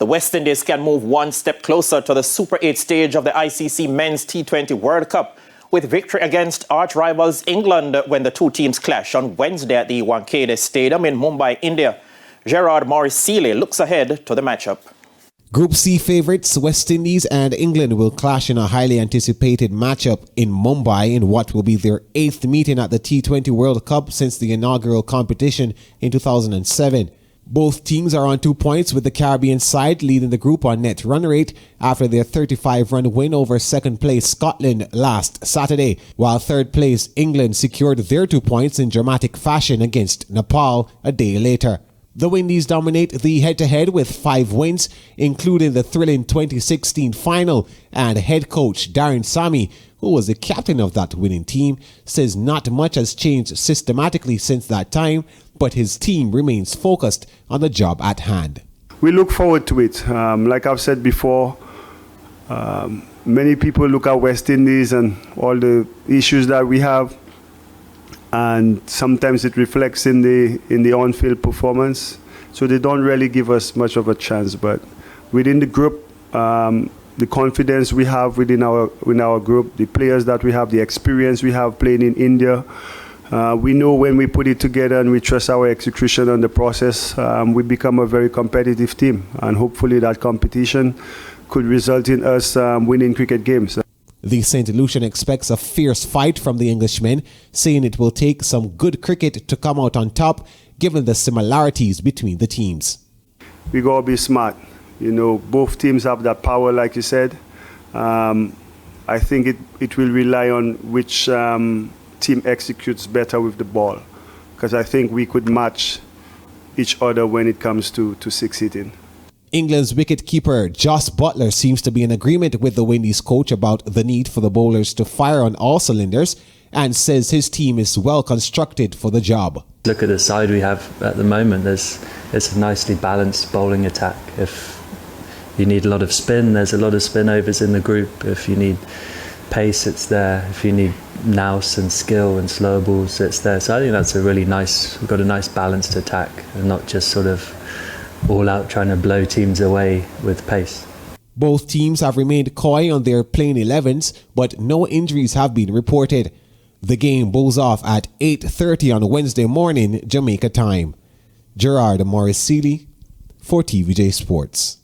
The West Indies can move one step closer to the Super 8 stage of the ICC Men's T20 World Cup with victory against arch rivals England when the two teams clash on Wednesday at the Wankhede Stadium in Mumbai, India. Gerard Morris-Seeley looks ahead to the matchup. Group C favourites West Indies and England will clash in a highly anticipated matchup in Mumbai in what will be their 8th meeting at the T20 World Cup since the inaugural competition in 2007. Both teams are on 2 points, with the Caribbean side leading the group on net run rate after their 35-run win over second place Scotland last Saturday, while third place England secured their 2 points in dramatic fashion against Nepal a day later. The Windies dominate the head-to-head with 5 wins, including the thrilling 2016 final, and head coach Darren Sammy, who was the captain of that winning team, says not much has changed systematically since that time, but his team remains focused on the job at hand. We look forward to it. Like I've said before, many people look at West Indies and all the issues that we have, and sometimes it reflects in the on-field performance. So they don't really give us much of a chance. But within the group, the confidence we have within our group, the players that we have, the experience we have playing in India, we know when we put it together and we trust our execution on the process, we become a very competitive team. And hopefully that competition could result in us winning cricket games. The St. Lucian expects a fierce fight from the Englishmen, saying it will take some good cricket to come out on top, given the similarities between the teams. We got to be smart. You know, both teams have that power, like you said. I think it will rely on which team executes better with the ball, because I think we could match each other when it comes to six hitting. England's wicket-keeper Jos Buttler seems to be in agreement with the Windies coach about the need for the bowlers to fire on all cylinders, and says his team is well constructed for the job. Look at the side we have at the moment. It's a nicely balanced bowling attack. If you need a lot of spin, there's a lot of spin overs in the group. If you need pace, it's there. If you need nous and skill and slow balls, it's there. So I think that's we've got a nice balanced attack and not just sort of all out trying to blow teams away with pace. Both teams have remained coy on their playing 11s, but no injuries have been reported. The game bowls off at 8:30 on Wednesday morning, Jamaica time. Gerard Morris-Seeley for TVJ Sports.